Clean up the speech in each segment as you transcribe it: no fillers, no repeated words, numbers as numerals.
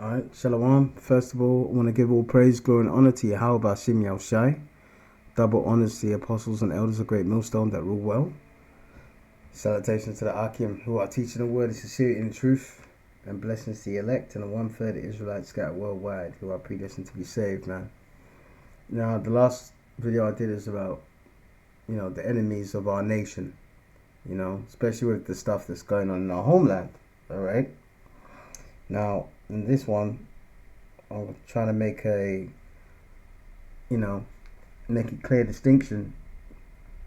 Alright, Shalom. First of all, I want to give all praise, glory, and honor to Yahweh Bashim Yahushai. Double honors to the apostles and elders of Great Millstone that rule well. Salutations to the Akim who are teaching the word of sincerity and truth. And blessings to the elect and the 1/3 Israelites scattered worldwide who are predestined to be saved, man. Now, the last video I did is about, the enemies of our nation. Especially with the stuff that's going on in our homeland. Alright? Now, in this one, I'm trying to make make a clear distinction,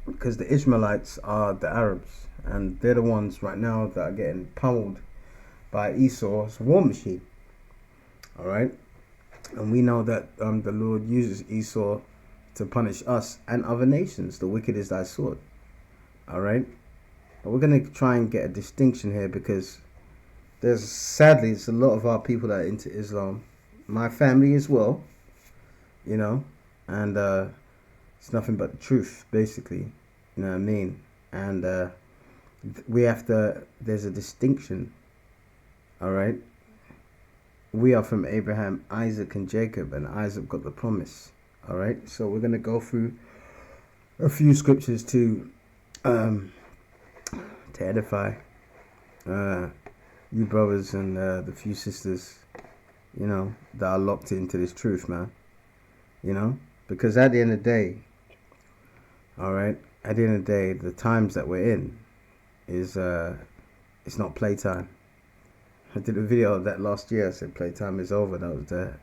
because the Ishmaelites are the Arabs, and they're the ones right now that are getting pummeled by Esau's war machine. All right, and we know that the Lord uses Esau to punish us and other nations. The wicked is thy sword. All right, but we're gonna try and get a distinction here, because sadly, it's a lot of our people that are into Islam, my family as well, and it's nothing but the truth, basically, you know what I mean? And there's a distinction, all right? We are from Abraham, Isaac, and Jacob, and Isaac got the promise, all right? So we're going to go through a few scriptures to edify you brothers and the few sisters, that are locked into this truth, man. Because at the end of the day, all right, the times that we're in is it's not playtime. I did a video of that last year. I said playtime is over. That was the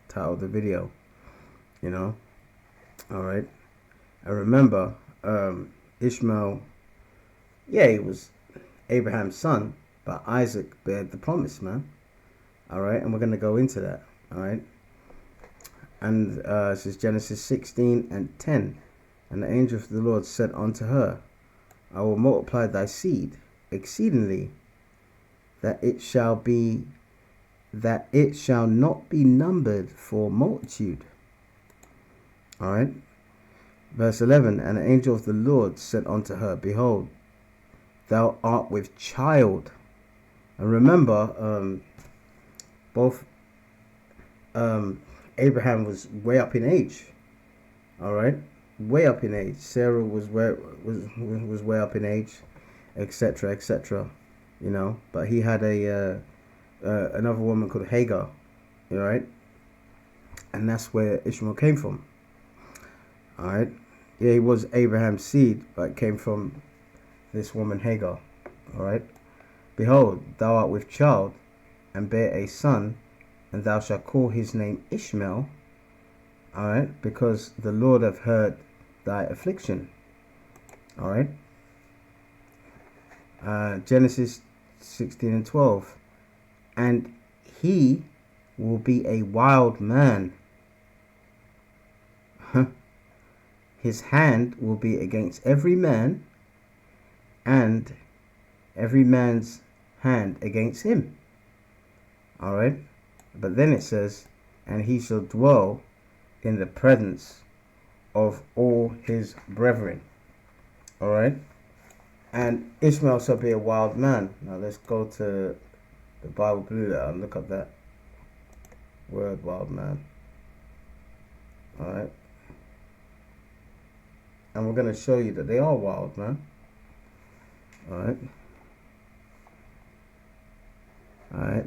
title of the video. All right. I remember Ishmael. Yeah, he was Abraham's son, but Isaac bared the promise, man. All right, and we're going to go into that. All right. And this is Genesis 16:10. And the angel of the Lord said unto her, I will multiply thy seed exceedingly, that it shall not be numbered for multitude. All right. Verse 11. And the angel of the Lord said unto her, Behold, thou art with child. And remember, both Abraham was way up in age. All right, way up in age. Sarah was way up in age, etc., etc. But he had another woman called Hagar. All right, and that's where Ishmael came from. All right, yeah, he was Abraham's seed, but came from this woman Hagar. All right. Behold, thou art with child, and bear a son, and thou shalt call his name Ishmael. All right, because the Lord hath heard thy affliction. All right. Genesis 16:12, and he will be a wild man. His hand will be against every man, and every man's hand against him. All right. But then it says, and he shall dwell in the presence of all his brethren. All right. And Ishmael shall be a wild man. Now let's go to the Bible Blue Letter and look up that word, wild man. All right. And we're going to show you that they are wild, man. All right. All right.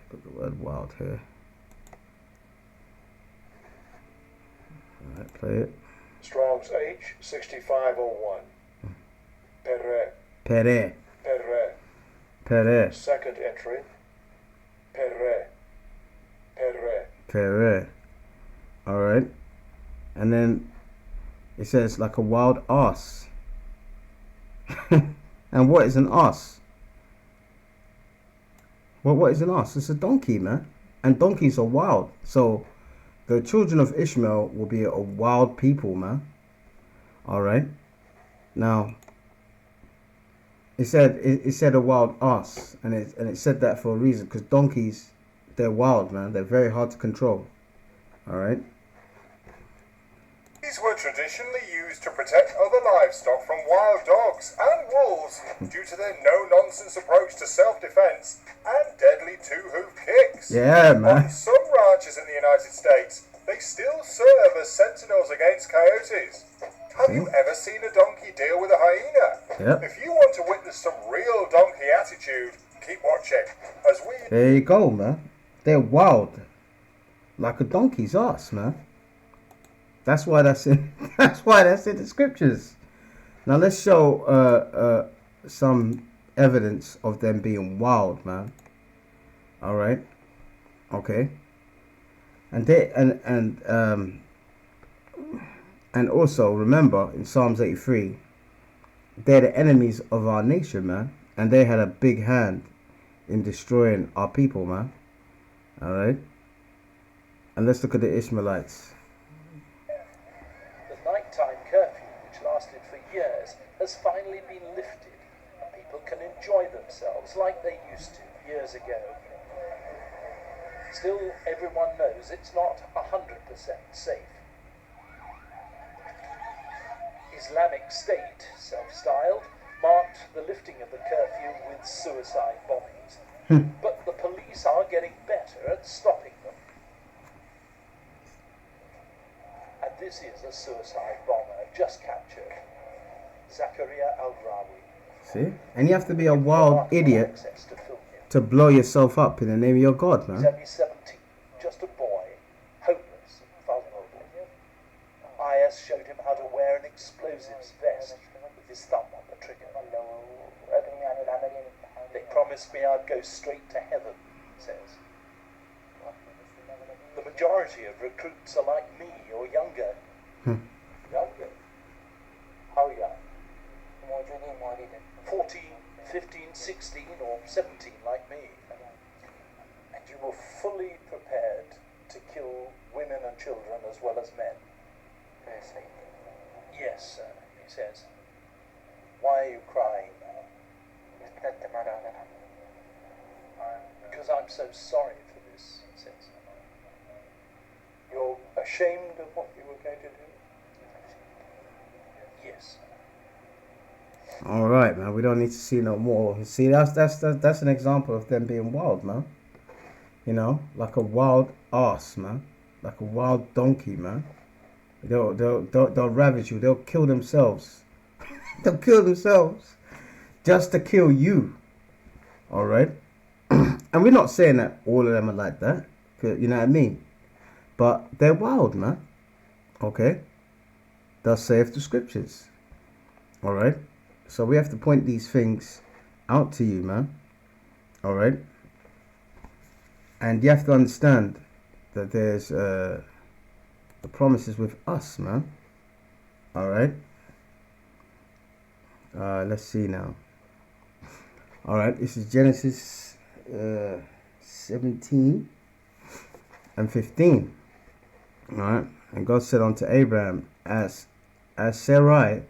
Put the word wild here. All right, play it. Strong's H 6501. Pere. Pere. Pere. Pere. Second entry. Pere. Pere. Pere. All right. And then it says like a wild ass. And what is an ass? Well, what is an ass? It's a donkey, man. And donkeys are wild. So the children of Ishmael will be a wild people, man. All right. Now, it said a wild ass, and it said that for a reason, because donkeys, they're wild, man. They're very hard to control. All right. These were traditionally used to protect other livestock from wild dogs and wolves due to their no-nonsense approach to self-defense and deadly two-hoof kicks. Yeah, man. On some ranches in the United States, they still serve as sentinels against coyotes. Have you ever seen a donkey deal with a hyena? Yep. If you want to witness some real donkey attitude, keep watching. As we... There you go, man. They're wild. Like a donkey's ass, man. That's why that's in the scriptures. Now let's show some evidence of them being wild, man. All right. Okay. And they and also remember in Psalms 83, they're the enemies of our nation, man, and they had a big hand in destroying our people, man. All right. And let's look at the Ishmaelites. The nighttime curfew, which lasted for years, has finally been lifted, and people can enjoy themselves like they used to years ago. Still, everyone knows it's not 100% safe. Islamic State, self-styled, marked the lifting of the curfew with suicide bombings, but the police are getting better at stopping them. And this is a suicide bomber just captured, Zakaria Al-Rawi. See? And you have to be a wild idiot to blow yourself up in the name of your God, He's man. only 17, just a boy, homeless and vulnerable. IS showed him how to wear an explosives vest with his thumb on the trigger. They promised me I'd go straight to heaven, he says. The majority of recruits are like me or younger. Younger? How young? 14, 15, 16 or 17 like me. And you were fully prepared to kill women and children as well as men. Yes, sir, he says. Why are you crying now? Because I'm so sorry for this, he says. You're ashamed of what you were going to do? Yes. All right, man. We don't need to see no more. See, that's an example of them being wild, man. You know, like a wild ass, man. Like a wild donkey, man. They'll ravage you. They'll kill themselves. They'll kill themselves just to kill you. All right. And we're not saying that all of them are like that. You know what I mean? But they're wild, man. Okay. Thus saith the scriptures. All right. So we have to point these things out to you, man. All right. And you have to understand that there's the promises with us, man. All right. Let's see now. All right. This is Genesis 17 and 15. All right. And God said unto Abraham, as Sarai,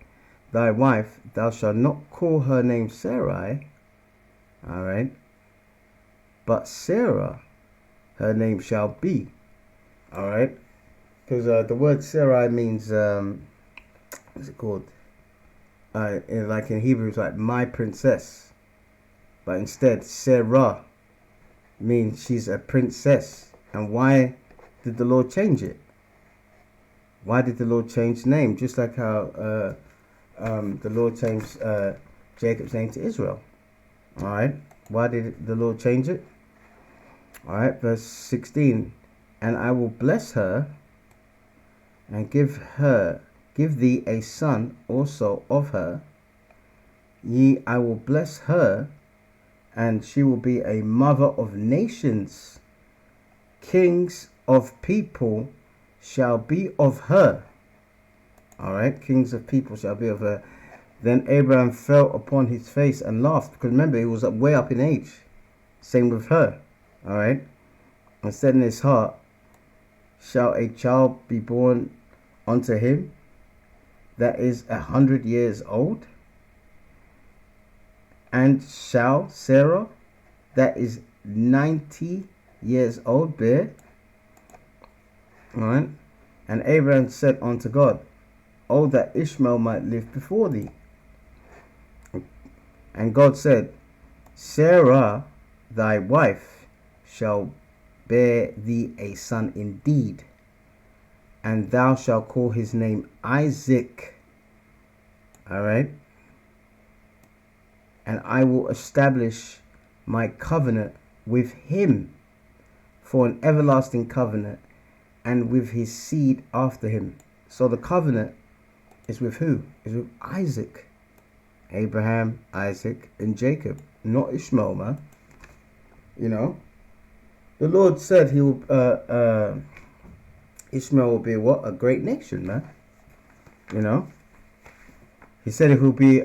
thy wife, thou shalt not call her name Sarai, all right, but Sarah, her name shall be, all right, because the word Sarai means, what's it called? Like in Hebrew, it's like my princess, but instead Sarah means she's a princess. And why did the Lord change it? Why did the Lord change the name? Just like how the Lord changed Jacob's name to Israel. All right. Why did the Lord change it? All right. Verse 16. And I will bless her and give thee a son also of her. I will bless her, and she will be a mother of nations. Kings of people shall be of her. All right, kings of people shall be of her. Then Abraham fell upon his face and laughed, because remember, he was way up in age. Same with her. All right, and said in his heart, shall a child be born unto him that is 100 years old? And shall Sarah that is 90 years old bear? All right. And Abraham said unto God, oh, that Ishmael might live before thee. And God said, Sarah, thy wife, shall bear thee a son indeed, and thou shalt call his name Isaac. All right. And I will establish my covenant with him for an everlasting covenant, and with his seed after him. So the covenant is with who? Is with Isaac. Abraham, Isaac, and Jacob. Not Ishmael, man. You know? The Lord said he will, Ishmael will be what? A great nation, man. You know? He said it will be,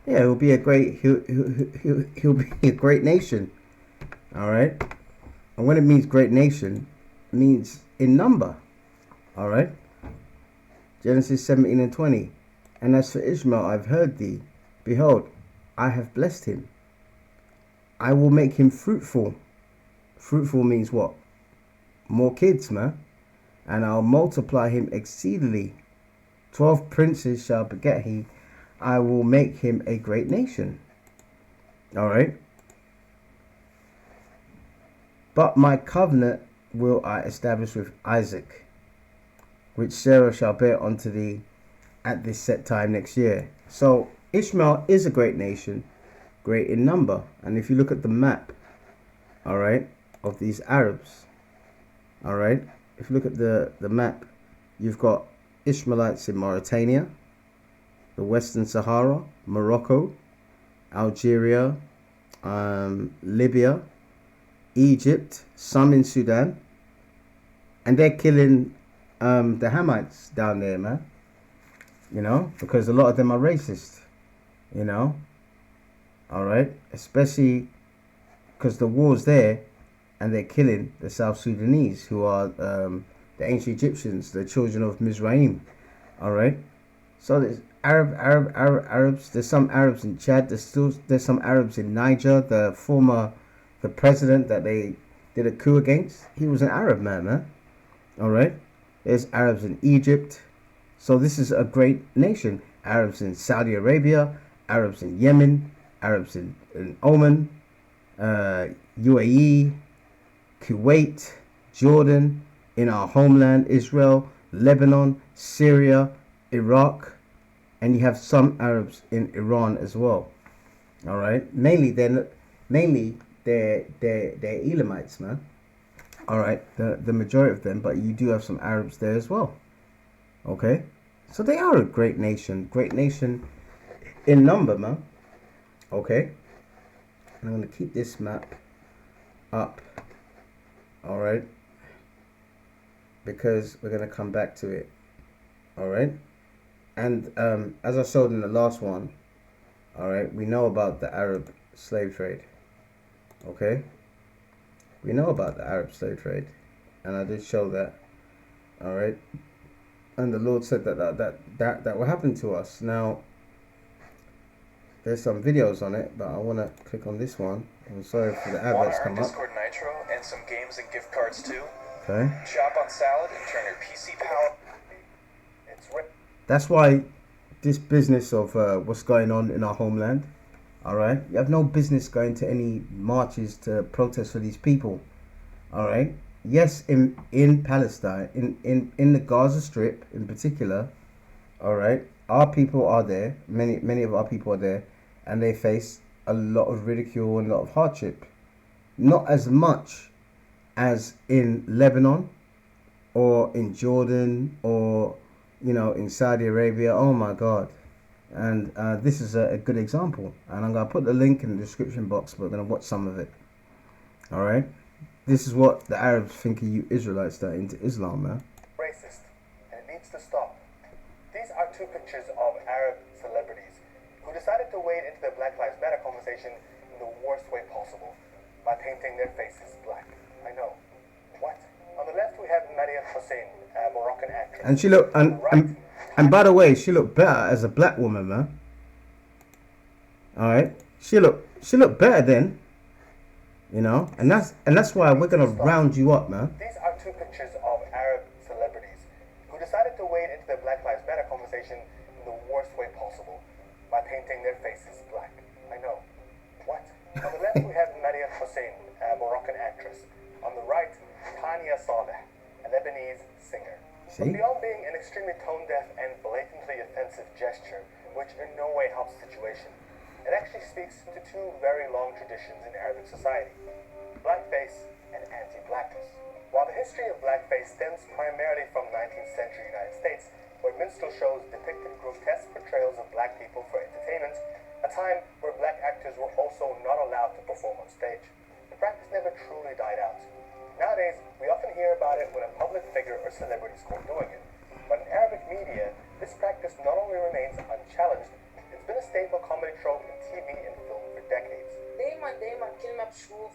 yeah, he'll be a great, he'll be a great nation. All right. And when it means great nation, it means in number. All right. Genesis 17:20. And as for Ishmael, I've heard thee. Behold, I have blessed him. I will make him fruitful. Fruitful means what? More kids, man. And I'll multiply him exceedingly. 12 princes shall beget he. I will make him a great nation. All right. But my covenant will I establish with Isaac, which Sarah shall bear unto thee at this set time next year. So Ishmael is a great nation, great in number. And if you look at the map, all right, of these Arabs, all right, if you look at the map, you've got Ishmaelites in Mauritania, the Western Sahara, Morocco, Algeria, Libya, Egypt, some in Sudan, and they're killing the Hamites down there, man. You know, because a lot of them are racist. You know, all right, especially because the war's there, and they're killing the South Sudanese, who are the ancient Egyptians, the children of Mizraim. All right, so there's Arabs. There's some Arabs in Chad. There's some Arabs in Niger. The president that they did a coup against, he was an Arab man. All right. There's Arabs in Egypt. So this is a great nation. Arabs in Saudi Arabia, Arabs in Yemen, Arabs in Oman, UAE, Kuwait, Jordan, in our homeland, Israel, Lebanon, Syria, Iraq, and you have some Arabs in Iran as well. All right. Mainly they're Elamites, man. All right, the majority of them, but you do have some Arabs there as well. Okay, so they are a great nation in number, man. Okay, and I'm gonna keep this map up. All right, because we're gonna come back to it. All right, and as I showed in the last one, all right, we know about the Arab slave trade. Okay, we know about the Arab slave trade, and I did show that. All right, and the Lord said that will happen to us. Now, there's some videos on it, but I want to click on this one. I'm sorry for the adverts come up. Discord Nitro and some games and gift cards too. Okay. Shop on Salad and turn your PC power. That's why this business of what's going on in our homeland. All right, you have no business going to any marches to protest for these people. All right, yes, in Palestine, in the Gaza Strip in particular. All right, our people are there. Many of our people are there, and they face a lot of ridicule and a lot of hardship. Not as much as in Lebanon, or in Jordan, or in Saudi Arabia. Oh my God. And this is a good example, and I'm going to put the link in the description box, but we're going to watch some of it. All right, this is what the Arabs think of you Israelites that are into Islam, man. Racist, and it needs to stop. These are two pictures of Arab celebrities who decided to wade into the Black Lives Matter conversation in the worst way possible by painting their faces black. I know. What? On the left we have Mariam Hussein, a Moroccan actress. And she looked, and by the way, she looked better as a black woman, man. All right, she looked better then, you know, and that's why we're gonna round you up, man. These are two pictures of Arab celebrities who decided to wade into the Black Lives Matter conversation in the worst way possible by painting their faces black. I know. What? On the left we have Maria Hussein, a Moroccan actress. On the right, Tanya Saleh, a Lebanese singer. See? But beyond being an extremely tone-deaf and blatantly offensive gesture, which in no way helps the situation, it actually speaks to two very long traditions in Arabic society: blackface and anti-blackness. While the history of blackface stems primarily from 19th century United States, where minstrel shows depicted grotesque portrayals of black people for entertainment, a time where black actors were also not allowed to perform on stage, the practice never truly died out. Nowadays, we often hear about it when a public figure or celebrity is caught doing it. But in Arabic media, this practice not only remains unchallenged, it's been a staple comedy trope in TV and film for decades. دايما كل ما بشوف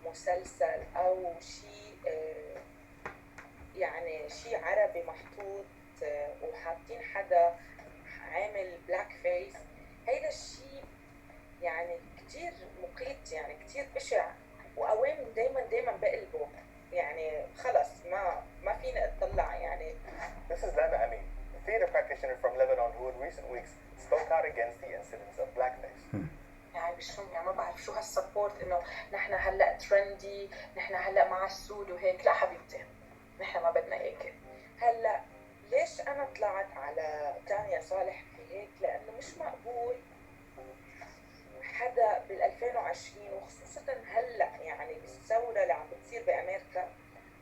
مسلسل او شيء يعني شيء عربي محطوط وحاطين حدا عامل بلاك فيس، هيدا الشيء يعني كتير مقيت، يعني كتير بشع، واوام دايما بقلبه، يعني خلص ما فينا اطلع يعني. This is Lama Amin, a theater practitioner from Lebanon who in recent weeks spoke out against the incidents of blackface. يعني بشو يعني ما بعرف شو هالسبورت انه نحن هلا ترندي، نحن هلا مع السود وهيك. لا حبيبتي، نحن ما بدنا هيك. هلا ليش انا طلعت على تانيا صالح في هيك؟ لانه مش مقبول حدا بال 2020 وخصوصا هلا يعني بالثوره اللي عم بتصير بامريكا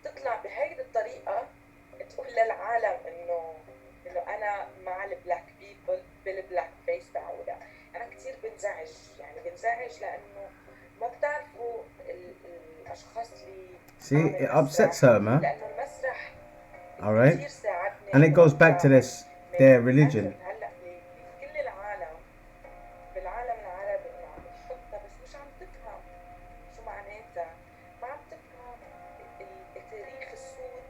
تطلع بهيدي الطريقه تقول للعالم انه انا مع البلاك بيبل بالبلاك فيس تعودها. انا كثير بنزعج لانه ما بتعرفوا الاشخاص اللي See, it upsets her, man. لانه المسرح All right, كثير ساعدني and it goes back to their religion. هلا بكل العالم بالعالم العربي انه عم تحطها بس مش عم تفهم شو معناتها، ما عم تفهم تاريخ السود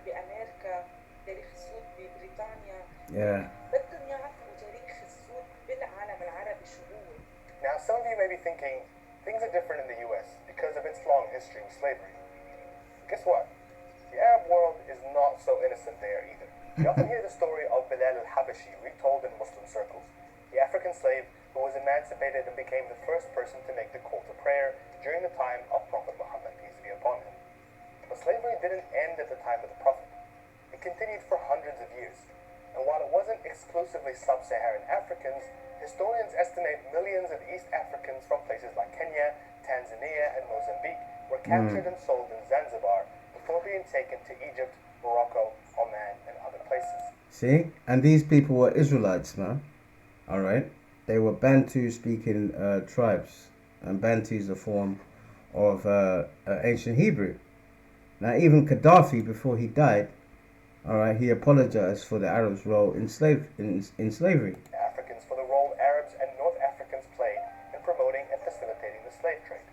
بامريكا، تاريخ السود ببريطانيا. Yeah. بدهم يعرفوا تاريخ السود بالعالم العربي شو هو. Now, some of you may be thinking things are different in the US because of its long history with slavery. Guess what? The Arab world is not so innocent there either. You often hear the story of Bilal al-Habashi retold in Muslim circles, the African slave who was emancipated and became the first person to make the call to prayer during the time of Prophet Muhammad, peace be upon him. But slavery didn't end at the time of the Prophet. It continued for hundreds of years. And while it wasn't exclusively sub-Saharan Africans, historians estimate millions of East Africans from places like Kenya, Tanzania, and Mozambique were captured and sold in Zanzibar before being taken to Egypt, Morocco, Oman, and other places. See, and these people were Israelites, man. All right, they were Bantu-speaking tribes, and Bantu is a form of ancient Hebrew. Now, even Gaddafi, before he died, all right, he apologized for the Arabs' role in slavery. Africans for the role Arabs and North Africans played in promoting and facilitating the slave trade.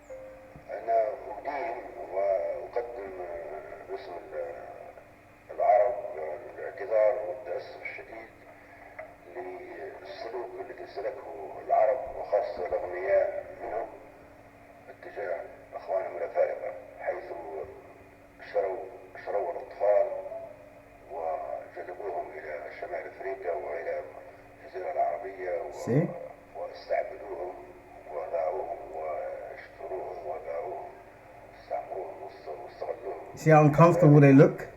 أنا أدين وأقدم باسم العرب الاعتذار والتأسف الشديد للسلوك الذي سلكه العرب وخاصة الأغنياء منهم اتجاه أخوانهم الأفارقة، حيث شروا الأطفال وجذبوهم إلى شمال أفريقيا وإلى الجزيرة العربية واستعبدوهم وباعوهم واشتروهم وباعوهم استعمروهم واستغلوهم. See how uncomfortable they look?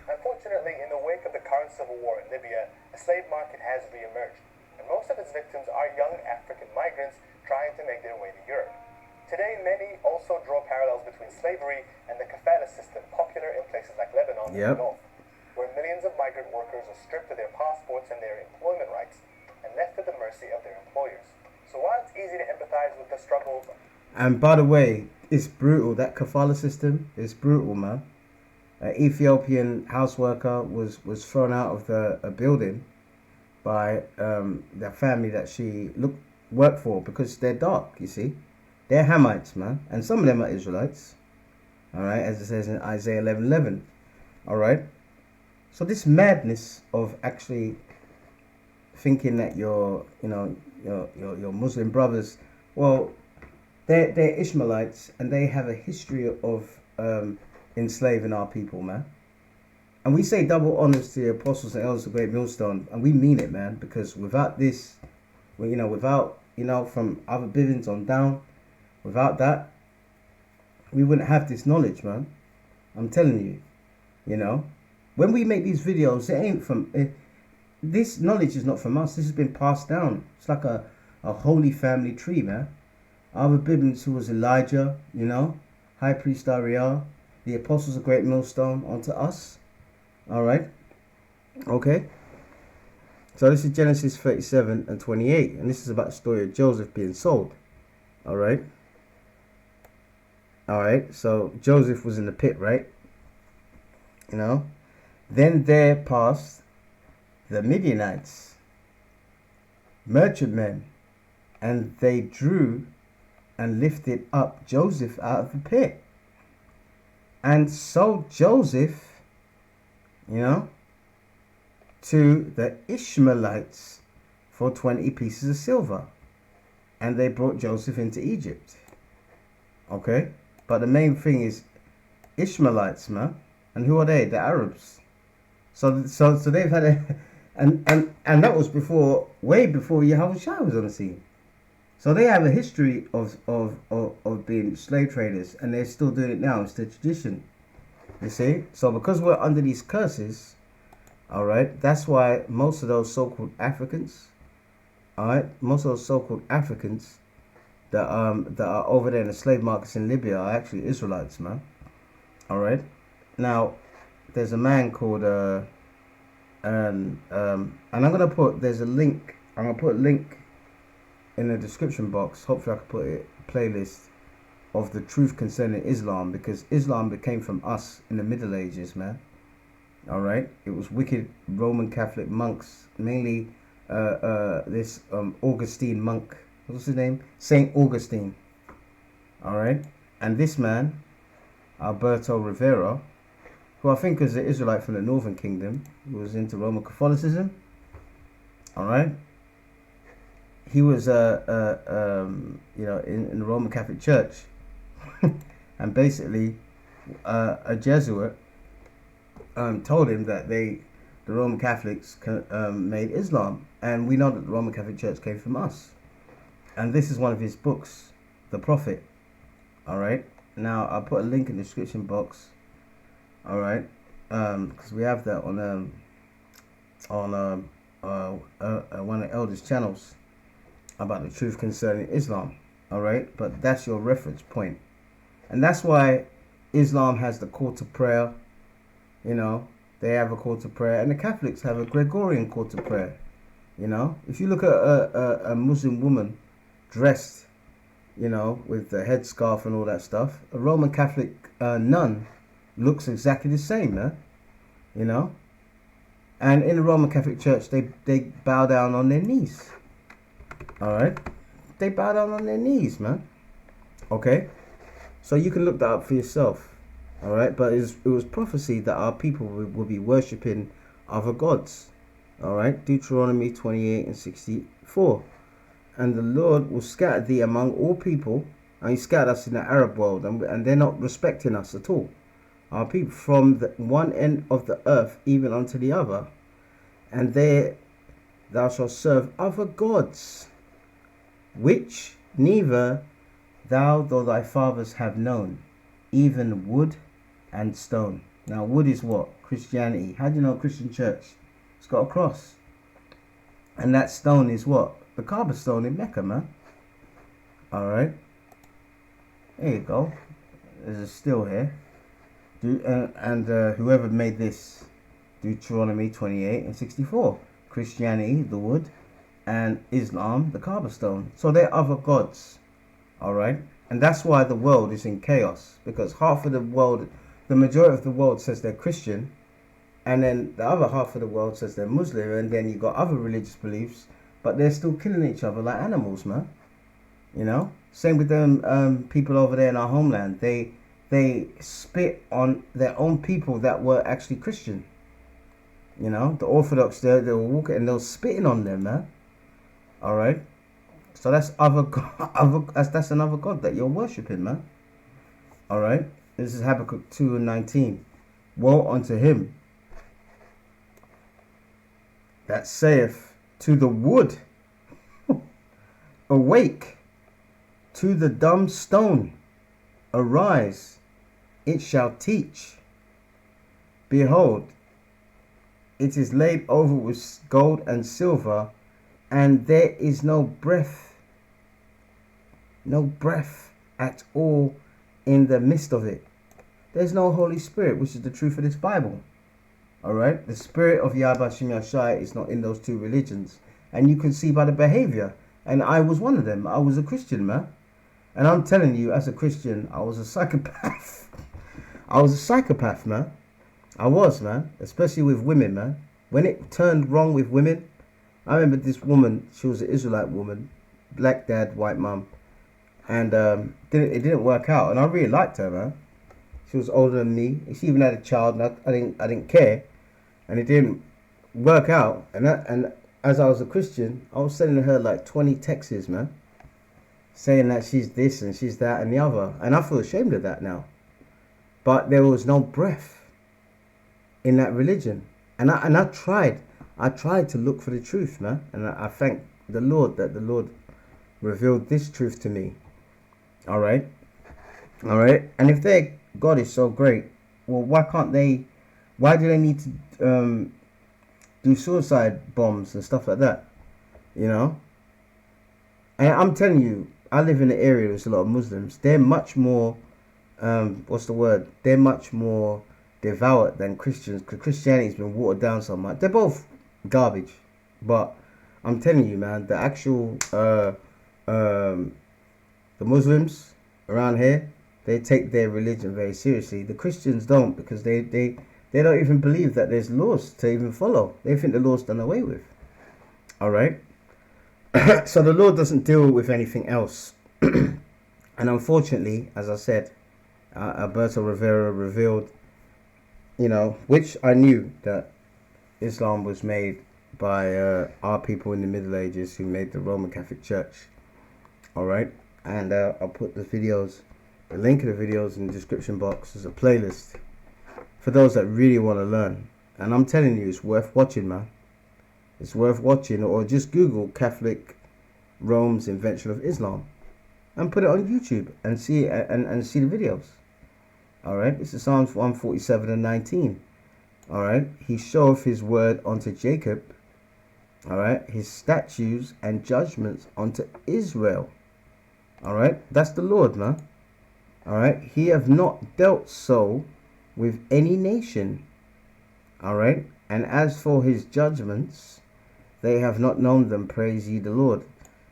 Unfortunately, in the wake of the current civil war in Libya, a slave market has re-emerged, and most of its victims are young African migrants trying to make their way to Europe. Today, many also draw parallels between slavery and the kafala system popular in places like Lebanon and the North, where millions of migrant workers are stripped of their passports and their employment rights and left at the mercy of their employers. So while it's easy to empathize with the struggles... And by the way, it's brutal. That kafala system is brutal, man. An Ethiopian house worker was thrown out of a building by the family that she worked for because they're dark, you see. They're Hamites, man. And some of them are Israelites. All right, as it says in Isaiah 11:11. All right. So this madness of actually thinking that your Muslim brothers, well, they're Ishmaelites, and they have a history of enslaving our people, man. And we say double honors to the apostles and elders of the great millstone, and we mean it, man, because without this, well, without, from other Bivens on down, without that, we wouldn't have this knowledge, man. I'm telling you, when we make these videos, it ain't from, this knowledge is not from us. This has been passed down. It's like a holy family tree, man. Other Bivens, who was Elijah, High Priest Ariel, the apostles of great millstone, onto us. All right. Okay. So this is Genesis 37 and 28. And this is about the story of Joseph being sold. All right. All right. So Joseph was in the pit, right? Then there passed the Midianites, merchantmen, and they drew and lifted up Joseph out of the pit, and sold Joseph, to the Ishmaelites for 20 pieces of silver. And they brought Joseph into Egypt. Okay? But the main thing is Ishmaelites, man. And who are they? The Arabs. So they've had a... And that was way before Yahushua was on the scene. So they have a history of being slave traders, and they're still doing it now. It's the tradition. You see? So because we're under these curses, all right, that's why most of those so-called Africans, all right, most of those so-called Africans that are over there in the slave markets in Libya are actually Israelites, man. All right. Now, there's a man called and I'm gonna put there's a link. I'm gonna put a link in the description box. Hopefully, I can put a playlist of the truth concerning Islam, because Islam became from us in the Middle Ages, man. All right, it was wicked Roman Catholic monks, mainly this Augustine monk. What's his name? Saint Augustine. All right, and this man, Alberto Rivera, who I think is an Israelite from the Northern Kingdom, who was into Roman Catholicism. All right, he was in the Roman Catholic Church, and basically a Jesuit told him that the Roman Catholics made Islam, and we know that the Roman Catholic Church came from us. And this is one of his books, The Prophet. All right. Now I'll put a link in the description box. All right, because we have that on one of the elders' channels about the truth concerning Islam. All right, but that's your reference point, and that's why Islam has the call to prayer. They have a call to prayer, and the Catholics have a Gregorian call to prayer. If you look at a Muslim woman dressed, with the headscarf and all that stuff, a Roman Catholic nun looks exactly the same, man. And in the Roman Catholic Church, they bow down on their knees. All right, they bow down on their knees, man. Okay, so you can look that up for yourself. All right, but it was prophesied that our people will be worshipping other gods. All right, Deuteronomy 28 and 64. And the Lord will scatter thee among all people, and he scattered us in the Arab world, and they're not respecting us at all. Our people from the one end of the earth even unto the other, and there thou shalt serve other gods, which neither thou nor thy fathers have known, even wood and stone. Now, wood is what? Christianity. How do you know Christian church? It's got a cross. And that stone is what? The Kaaba stone in Mecca, man. Alright. There you go. There's a still here. Whoever made this, Deuteronomy 28 and 64. Christianity, the wood, and Islam, the Kaaba stone. So they're other gods. Alright. And that's why the world is in chaos. Because half of the world, the majority of the world says they're Christian, and then the other half of the world says they're Muslim, and then you got other religious beliefs, but they're still killing each other like animals, man. Same with them people over there in our homeland. They spit on their own people that were actually Christian. You know, the Orthodox, they were walking and they were spitting on them, man. All right. So that's that's another god that you're worshipping, man. All right. This is Habakkuk 2:19. Woe unto him that saith to the wood, awake, to the dumb stone, arise, it shall teach. Behold, it is laid over with gold and silver, and there is no breath at all in the midst of it. There's no Holy Spirit, which is the truth of this Bible. Alright? The spirit of Yahweh Shem Yashai is not in those two religions. And you can see by the behavior. And I was one of them. I was a Christian, man. And I'm telling you, as a Christian, I was a psychopath. I was a psychopath, man. I was, man. Especially with women, man. When it turned wrong with women, I remember this woman, she was an Israelite woman, black dad, white mum. And it didn't work out. And I really liked her, man. She was older than me. She even had a child, and I didn't care. And it didn't work out. And as I was a Christian, I was sending her like 20 texts, man, saying that she's this and she's that and the other. And I feel ashamed of that now. But there was no breath in that religion. And I tried to look for the truth, man. And I thank the Lord that the Lord revealed this truth to me. All right. And if their God is so great, well, why do they need to do suicide bombs and stuff like that? You know? And I'm telling you, I live in an area with a lot of Muslims. They're much more, they're much more devout than Christians, because Christianity's been watered down so much. They're both garbage. But I'm telling you, man, the actual, the Muslims around here, they take their religion very seriously. The Christians don't, because they don't even believe that there's laws to even follow. They think the law's done away with. All right? So the Lord doesn't deal with anything else. And unfortunately, as I said, Alberto Rivera revealed, you know, which I knew, that Islam was made by our people in the Middle Ages who made the Roman Catholic Church. All right? And I'll put the link of the videos in the description box as a playlist for those that really want to learn. And I'm telling you, it's worth watching, man. It's worth watching. Or just Google Catholic Rome's invention of Islam and put it on YouTube and see and see the videos. All right, this is Psalms 147:19. All right, he showeth his word unto Jacob. All right, his statutes and judgments unto Israel. All right, that's the Lord, man. All right, he have not dealt so with any nation. All right, and as for his judgments, they have not known them. Praise ye the Lord.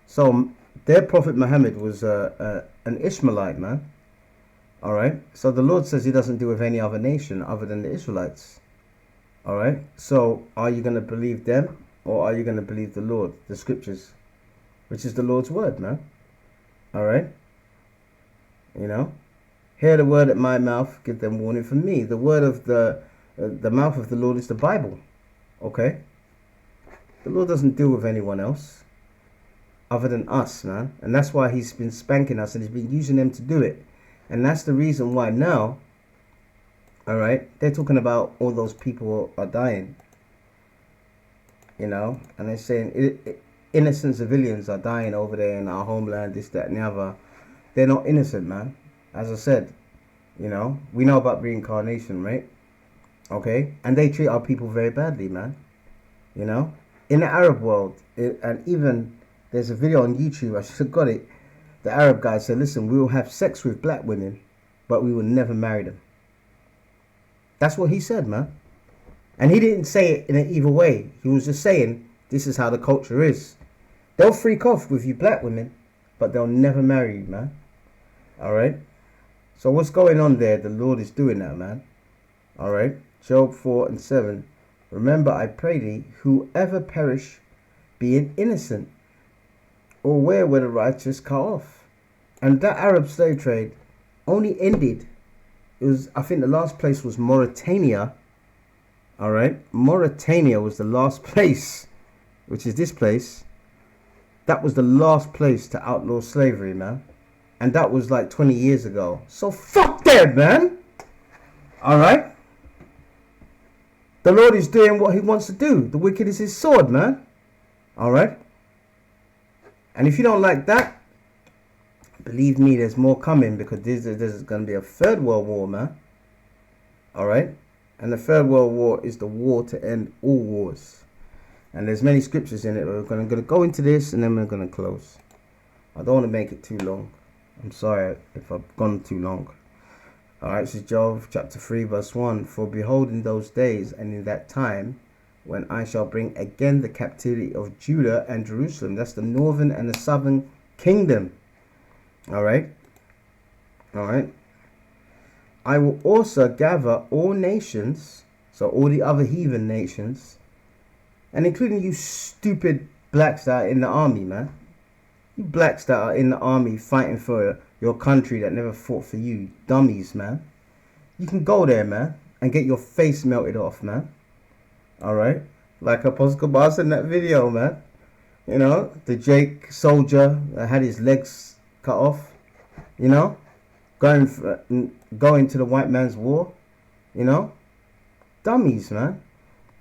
So their prophet Muhammad was an Ishmaelite, man. All right, so the Lord says he doesn't deal with any other nation other than the Israelites. All right, so are you going to believe them, or are you going to believe the Lord, the scriptures, which is the Lord's word, man? All right, you know, hear the word at my mouth, give them warning from me. The word of the mouth of the Lord is the Bible. Okay, the Lord doesn't deal with anyone else other than us, man. And that's why he's been spanking us, and he's been using them to do it. And that's the reason why now, all right, they're talking about all those people are dying, you know, and they're saying innocent civilians are dying over there in our homeland, this, that, and the other. They're not innocent, man. As I said, you know, we know about reincarnation, right? Okay, and they treat our people very badly, man. You know, in the Arab world, and even there's a video on YouTube, I should have got it. The Arab guy said, listen, we will have sex with black women, but we will never marry them. That's what he said, man. And he didn't say it in an evil way. He was just saying, this is how the culture is. They'll freak off with you black women, but they'll never marry you, man. All right? So what's going on there? The Lord is doing that, man. All right? Job 4:7. Remember, I pray thee, whoever perish, being innocent, or where were the righteous cut off? And that Arab slave trade only ended, it was, I think the last place was Mauritania, All right. Mauritania was the last place, which is this place. That was the last place to outlaw slavery, man. And that was like 20 years ago. So fuck them, man. All right. The Lord is doing what he wants to do. The wicked is his sword, man. All right. And if you don't like that, believe me, there's more coming, because there's going to be a third world war, man. All right. And the third world war is the war to end all wars. And there's many scriptures in it. We're going to go into this and then we're going to close. I don't want to make it too long. I'm sorry if I've gone too long. Alright, this is Job chapter 3 verse 1. For behold, in those days and in that time, when I shall bring again the captivity of Judah and Jerusalem. That's the northern and the southern kingdom. Alright. Alright. I will also gather all nations, so all the other heathen nations, and including you stupid blacks that are in the army, man. You blacks that are in the army fighting for your country that never fought for you. Dummies, man. You can go there, man, and get your face melted off, man. Alright? Like Apostle Kabas in that video, man. You know, the Jake soldier that had his legs cut off. You know? Going to the white man's war. You know? Dummies, man.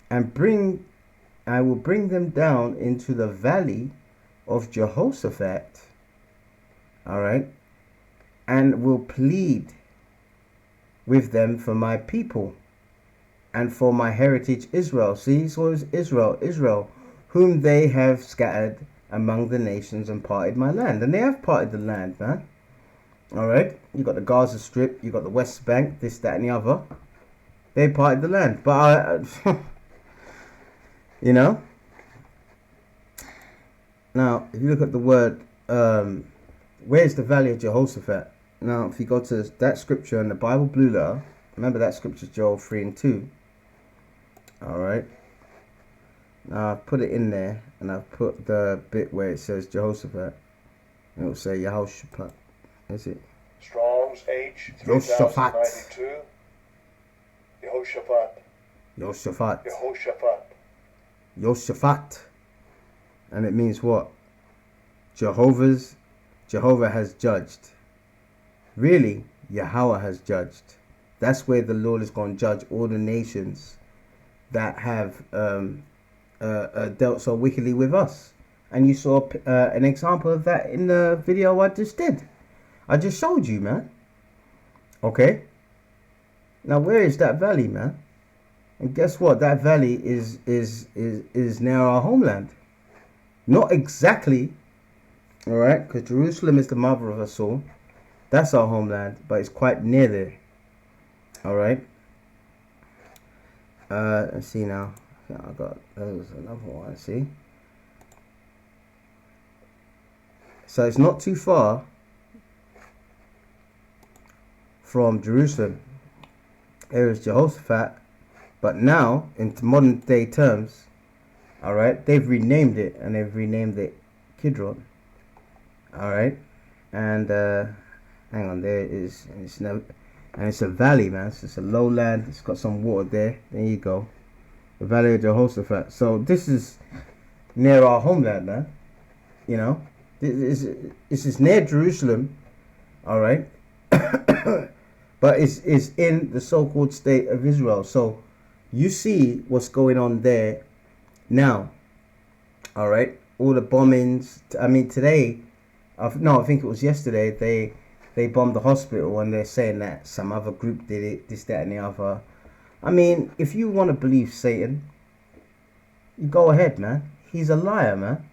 And I will bring them down into the valley of Jehoshaphat. Alright? And will plead with them for my people and for my heritage Israel. See, so it was Israel, whom they have scattered among the nations and parted my land. And they have parted the land, man. Alright? You got the Gaza Strip, you got the West Bank, this, that, and the other. They parted the land. But you know? Now, if you look at the word, where's the valley of Jehoshaphat? Now, if you go to that scripture in the Bible Blue Letter, remember that scripture is Joel 3 and 2. Alright. Now, I've put it in there, and I've put the bit where it says Jehoshaphat. And it will say Yehoshaphat. Is it? Strong's H 3092. Yehoshaphat. Yehoshaphat. Yehoshaphat. Yehoshaphat. And it means what? Jehovah has judged. Really, Yahweh has judged. That's where the Lord is going to judge all the nations that have dealt so wickedly with us. And you saw an example of that in the video I just did. I just showed you, man. Okay. Now, where is that valley, man? And guess what? That valley is near our homeland. Not exactly, all right, because Jerusalem is the mother of us all. That's our homeland, but it's quite near there. All right. Let's see now. I got there's another one. See. So it's not too far from Jerusalem. Here is Jehoshaphat, but now in modern day terms, all right, they've renamed it, and they've renamed it Kidron. All right, and hang on, there it is, and it's a valley, man. So it's a lowland. It's got some water there. There you go, the valley of Jehoshaphat. So this is near our homeland, man. You know, this is near Jerusalem. All right, but it's in the so-called state of Israel. So you see what's going on there now. All right, all the bombings. I mean, today, I think it was yesterday, they bombed the hospital, and they're saying that some other group did it, this, that, and the other. I mean, if you want to believe Satan, you go ahead, man. He's a liar, man.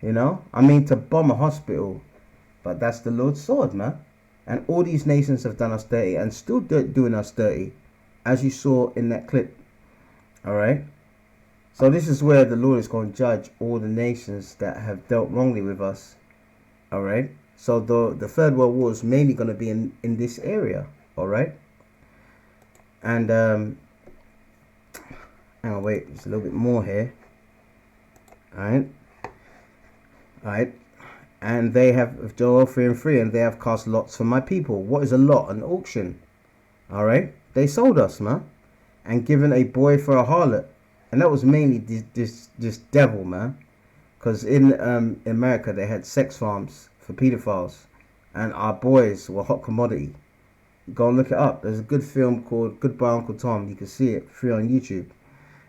You know, I mean, to bomb a hospital, but that's the Lord's sword, man. And all these nations have done us dirty, and still doing us dirty, as you saw in that clip. All right. So this is where the Lord is going to judge all the nations that have dealt wrongly with us. All right. So the Third World War is mainly going to be in this area. All right. And hang on, wait. There's a little bit more here. All right. All right. And they have Joel 3 and 3, and they have cast lots for my people. What is a lot? An auction. All right. They sold us, man. and given a boy for a harlot. And that was mainly this devil, man. Because in America, they had sex farms for pedophiles. And our boys were hot commodity. Go and look it up. There's a good film called Goodbye Uncle Tom. You can see it free on YouTube.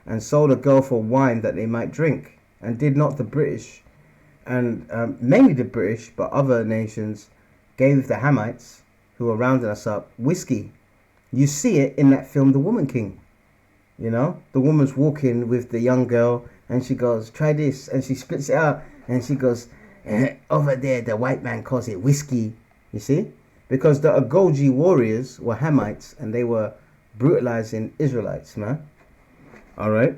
And sold a girl for wine that they might drink. And did not the British, and mainly the British, but other nations, gave the Hamites, who were rounding us up, whiskey. You see it in that film, The Woman King. You know, the woman's walking with the young girl, and she goes, try this, and she spits it out, and she goes, over there, the white man calls it whiskey. You see? Because the Agoji warriors were Hamites, and they were brutalizing Israelites, man. Alright?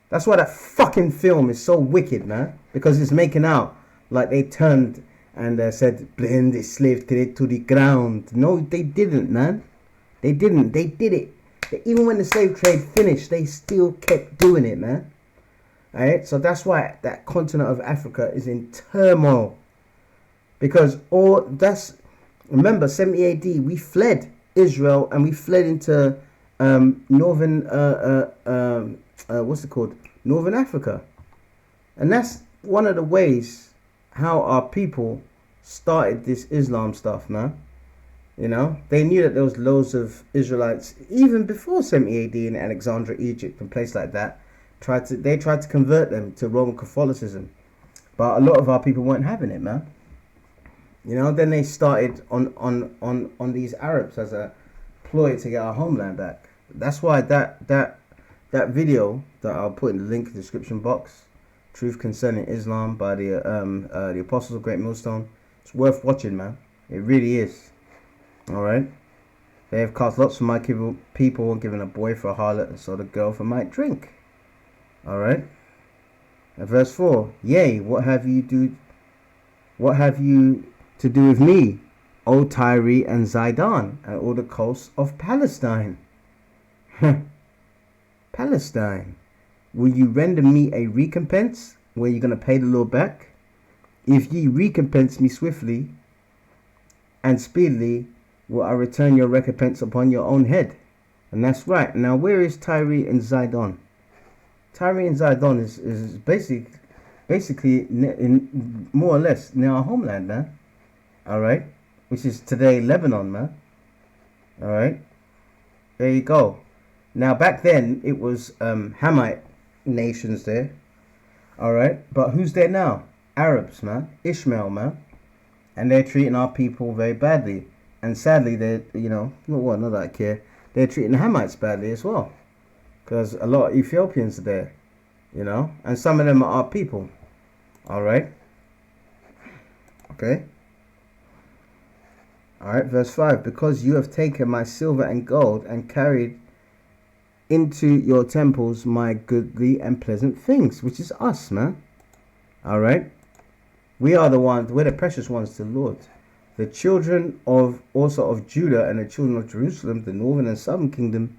That's why that fucking film is so wicked, man. Because it's making out like they turned and said, blend the slave trade to the ground. No, they didn't, man. They didn't. They did it. Even when the slave trade finished, they still kept doing it, man. Alright? So that's why that continent of Africa is in turmoil. Because remember, 70 AD, we fled Israel and we fled into northern, what's it called? Northern Africa. And that's one of the ways how our people started this Islam stuff, man. You know, they knew that there was loads of Israelites, even before 70 AD in Alexandria, Egypt, and places like that. They tried to convert them to Roman Catholicism. But a lot of our people weren't having it, man. You know, then they started on these Arabs as a ploy to get our homeland back. That's why that video that I'll put in the link in the description box, Truth Concerning Islam by the Apostles of Great Millstone, it's worth watching, man. It really is. Alright? They have cast lots for my people and given a boy for a harlot and sold a girl for my drink. Alright? And verse 4, yea, what have you to do with me, O Tyre and Zidon, and all the coasts of Palestine? Palestine, will you render me a recompense where you're going to pay the Lord back? If ye recompense me swiftly and speedily, will I return your recompense upon your own head. And that's right. Now, where is Tyre and Zidon? Tyre and Zidon is basically in more or less near our homeland, man. Alright? Which is today Lebanon, man. Alright? There you go. Now, back then, it was Hamite nations there. Alright? But who's there now? Arabs, man. Ishmael, man. And they're treating our people very badly. And sadly, they're, not that I care, they're treating the Hamites badly as well. Because a lot of Ethiopians are there, and some of them are our people. Alright? Okay? Alright, verse 5. Because you have taken my silver and gold and carried into your temples my goodly and pleasant things, which is us, man. Alright? We're the precious ones to the Lord. The children of Judah and the children of Jerusalem, the northern and southern kingdom,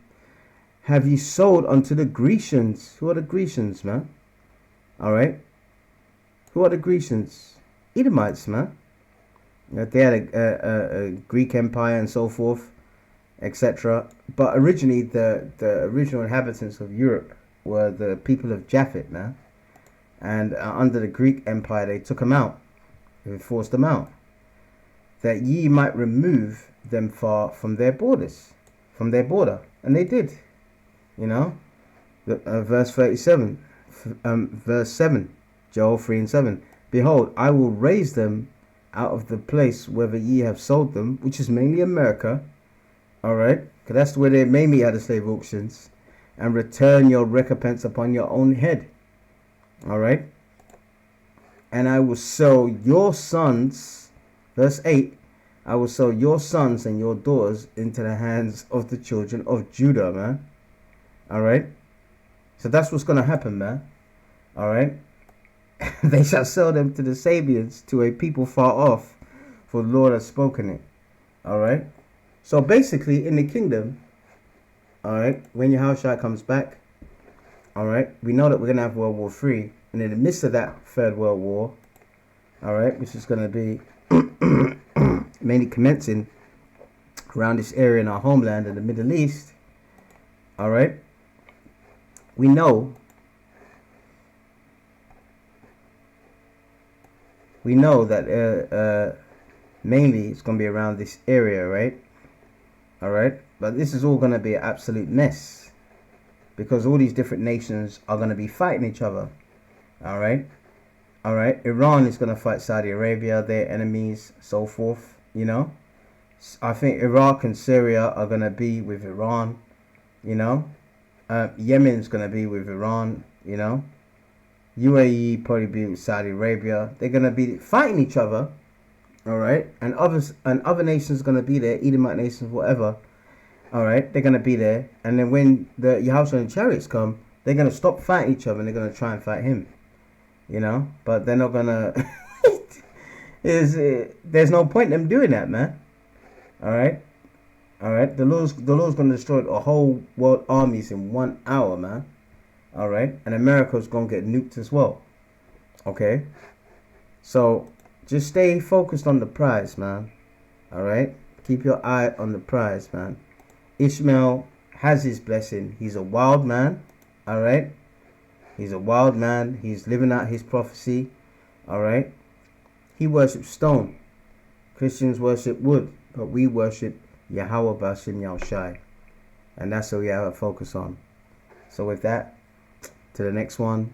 have ye sold unto the Grecians. Who are the Grecians, man? Alright? Who are the Grecians? Edomites, man. They had a Greek empire and so forth, etc. But originally, the original inhabitants of Europe were the people of Japhet, man. And under the Greek empire, they took them out. They forced them out. That ye might remove them far from their border. And they did. Verse 37, verse 7, Joel 3 and 7. Behold, I will raise them out of the place whether ye have sold them, which is mainly America. Alright? Because that's where they mainly had the slave auctions. And return your recompense upon your own head. Alright? And I will sell your sons, verse 8, I will sell your sons and your daughters into the hands of the children of Judah, man. Alright? So that's what's going to happen, man. Alright? They shall sell them to the Sabians, to a people far off, for the Lord has spoken it. Alright? So basically, in the kingdom, alright, when Yahushua comes back, alright, we know that we're going to have World War III. And in the midst of that Third World War, alright, which is going to be mainly commencing around this area in our homeland in the Middle East, All right. We know that mainly it's going to be around this area, right? All right. But this is all going to be an absolute mess because all these different nations are going to be fighting each other. All right. All right. Iran is going to fight Saudi Arabia, their enemies, so forth. You know, I think Iraq and Syria are going to be with Iran. You know, Yemen's going to be with Iran. You know, UAE probably be with Saudi Arabia. They're going to be fighting each other. All right. And other nations are going to be there, Edomite nations, whatever. All right. They're going to be there. And then when the Yahushua and chariots come, they're going to stop fighting each other and they're going to try and fight him. You know, but they're not going to... There's no point in them doing that, man. All right. The Lord's going to destroy a whole world armies in 1 hour, man. All right. And America's going to get nuked as well. Okay. So just stay focused on the prize, man. All right. Keep your eye on the prize, man. Ishmael has his blessing. He's a wild man. All right. He's a wild man. He's living out his prophecy. All right. He worships stone. Christians worship wood. But we worship Yahweh Bashim Yahushai. And that's what we have a focus on. So with that, to the next one.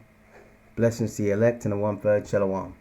Blessings to the elect and the 1/3 Shalom.